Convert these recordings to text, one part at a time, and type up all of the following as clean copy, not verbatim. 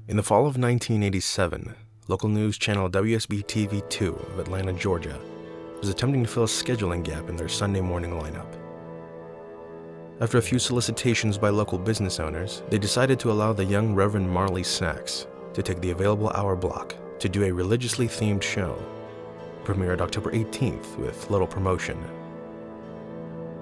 In the fall of 1987, local news channel WSB-TV2 of Atlanta, Georgia, was attempting to fill a scheduling gap in their Sunday morning lineup. After a few solicitations by local business owners, they decided to allow the young Reverend Marley Sachs to take the available hour block to do a religiously themed show. It premiered October 18th with little promotion.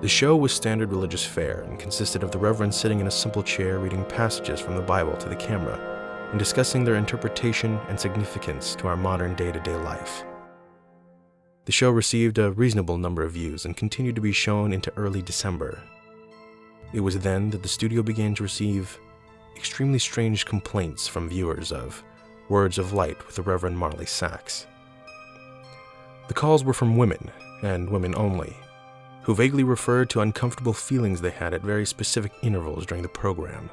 The show was standard religious fare and consisted of the Reverend sitting in a simple chair reading passages from the Bible to the camera and discussing their interpretation and significance to our modern day-to-day life. The show received a reasonable number of views and continued to be shown into early December. It was then that the studio began to receive extremely strange complaints from viewers of Words of Light with the Reverend Marley Sachs. The calls were from women, and women only, who vaguely referred to uncomfortable feelings they had at very specific intervals during the program.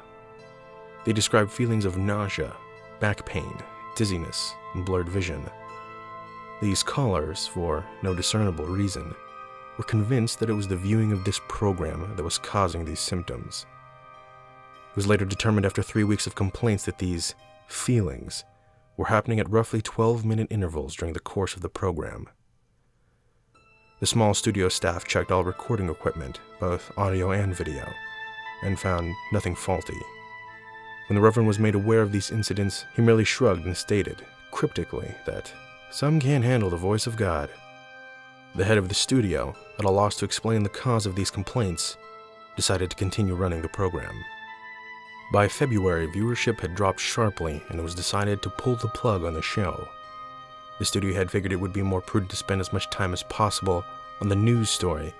They described feelings of nausea, back pain, dizziness, and blurred vision. These callers, for no discernible reason, were convinced that it was the viewing of this program that was causing these symptoms. It was later determined after 3 weeks of complaints that these feelings were happening at roughly 12-minute intervals during the course of the program. The small studio staff checked all recording equipment, both audio and video, and found nothing faulty. When the Reverend was made aware of these incidents, he merely shrugged and stated, cryptically, that some can't handle the voice of God. The head of the studio, at a loss to explain the cause of these complaints, decided to continue running the program. By February, viewership had dropped sharply, and it was decided to pull the plug on the show. The studio had figured it would be more prudent to spend as much time as possible on the news story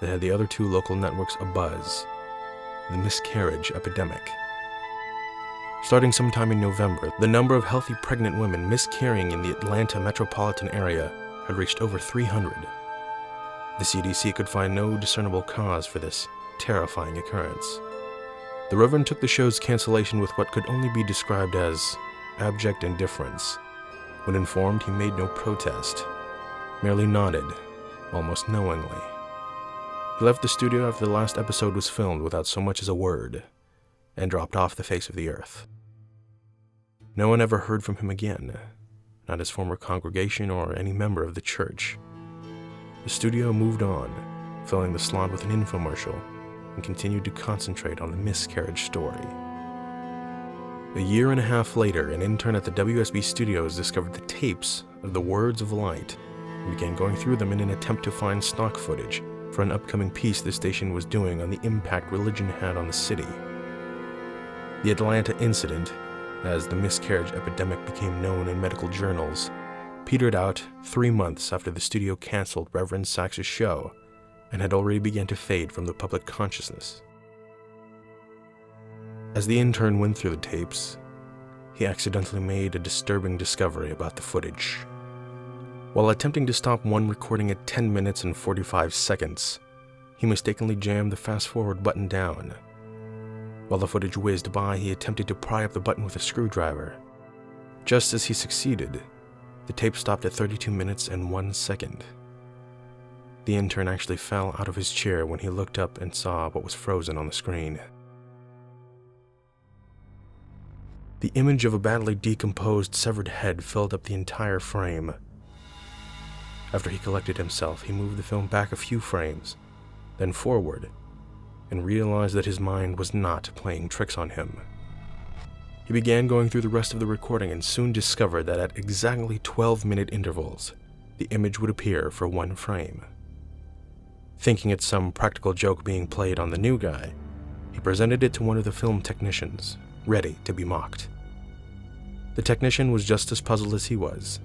that had the other two local networks abuzz: the miscarriage epidemic. Starting sometime in November, the number of healthy pregnant women miscarrying in the Atlanta metropolitan area had reached over 300. The CDC could find no discernible cause for this terrifying occurrence. The Reverend took the show's cancellation with what could only be described as abject indifference. When informed, he made no protest, merely nodded, almost knowingly. He left the studio after the last episode was filmed without so much as a word, and dropped off the face of the earth. No one ever heard from him again, not his former congregation or any member of the church. The studio moved on, filling the slot with an infomercial, and continued to concentrate on the miscarriage story. A year and a half later, an intern at the WSB studios discovered the tapes of the Words of Light and began going through them in an attempt to find stock footage for an upcoming piece the station was doing on the impact religion had on the city. The Atlanta incident, as the miscarriage epidemic became known in medical journals, petered out 3 months after the studio canceled Reverend Sachs' show and had already begun to fade from the public consciousness. As the intern went through the tapes, he accidentally made a disturbing discovery about the footage. While attempting to stop one recording at 10 minutes and 45 seconds, he mistakenly jammed the fast-forward button down. While the footage whizzed by, he attempted to pry up the button with a screwdriver. Just as he succeeded, the tape stopped at 32 minutes and 1 second. The intern actually fell out of his chair when he looked up and saw what was frozen on the screen. The image of a badly decomposed, severed head filled up the entire frame. After he collected himself, he moved the film back a few frames, then forward, and realized that his mind was not playing tricks on him. He began going through the rest of the recording and soon discovered that at exactly 12-minute intervals, the image would appear for 1 frame. Thinking it's some practical joke being played on the new guy, he presented it to one of the film technicians, ready to be mocked. The technician was just as puzzled as he was.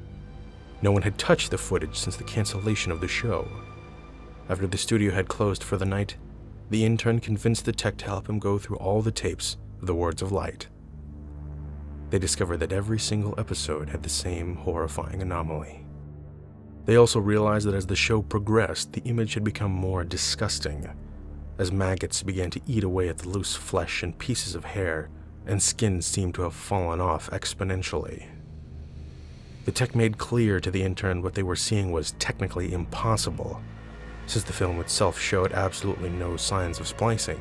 No one had touched the footage since the cancellation of the show. After the studio had closed for the night, the intern convinced the tech to help him go through all the tapes of the Words of Light. They discovered that every single episode had the same horrifying anomaly. They also realized that as the show progressed, the image had become more disgusting, as maggots began to eat away at the loose flesh and pieces of hair, and skin seemed to have fallen off exponentially. The tech made clear to the intern what they were seeing was technically impossible, since the film itself showed absolutely no signs of splicing,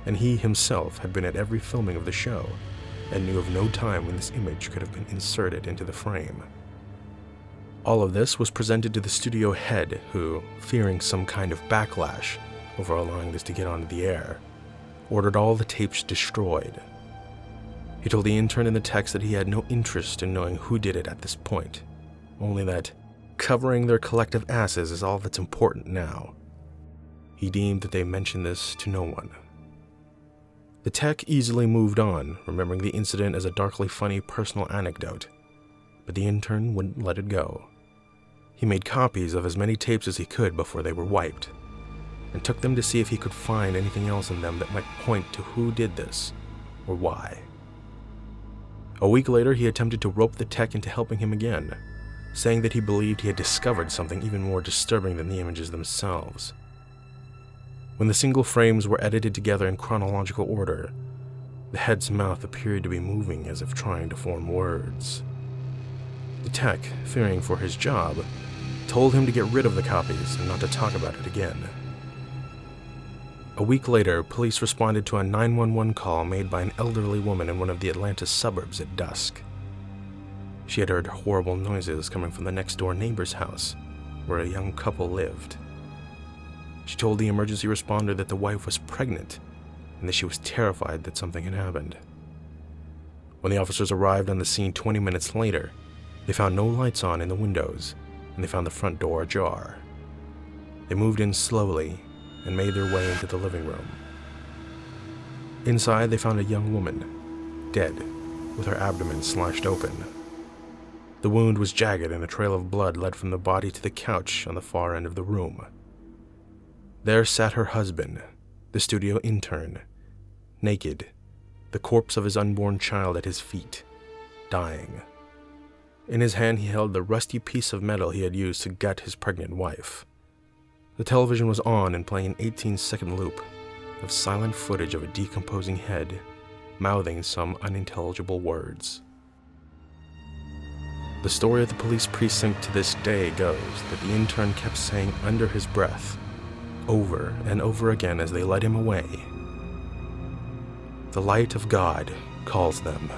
and he himself had been at every filming of the show and knew of no time when this image could have been inserted into the frame. All of this was presented to the studio head, who, fearing some kind of backlash over allowing this to get onto the air, ordered all the tapes destroyed. He told the intern in the text that he had no interest in knowing who did it at this point, only that covering their collective asses is all that's important now. He deemed that they mentioned this to no one. The tech easily moved on, remembering the incident as a darkly funny personal anecdote, but the intern wouldn't let it go. He made copies of as many tapes as he could before they were wiped, and took them to see if he could find anything else in them that might point to who did this, or why. A week later, he attempted to rope the tech into helping him again, saying that he believed he had discovered something even more disturbing than the images themselves. When the single frames were edited together in chronological order, the head's mouth appeared to be moving as if trying to form words. The tech, fearing for his job, told him to get rid of the copies and not to talk about it again. A week later, police responded to a 911 call made by an elderly woman in one of the Atlanta suburbs at dusk. She had heard horrible noises coming from the next-door neighbor's house, where a young couple lived. She told the emergency responder that the wife was pregnant and that she was terrified that something had happened. When the officers arrived on the scene 20 minutes later, they found no lights on in the windows, and they found the front door ajar. They moved in slowly and made their way into the living room. Inside, they found a young woman, dead, with her abdomen slashed open. The wound was jagged and a trail of blood led from the body to the couch on the far end of the room. There sat her husband, the studio intern, naked, the corpse of his unborn child at his feet, dying. In his hand he held the rusty piece of metal he had used to gut his pregnant wife. The television was on and playing an 18-second loop of silent footage of a decomposing head, mouthing some unintelligible words. The story of the police precinct to this day goes that the intern kept saying under his breath, over and over again as they led him away, "The light of God calls them."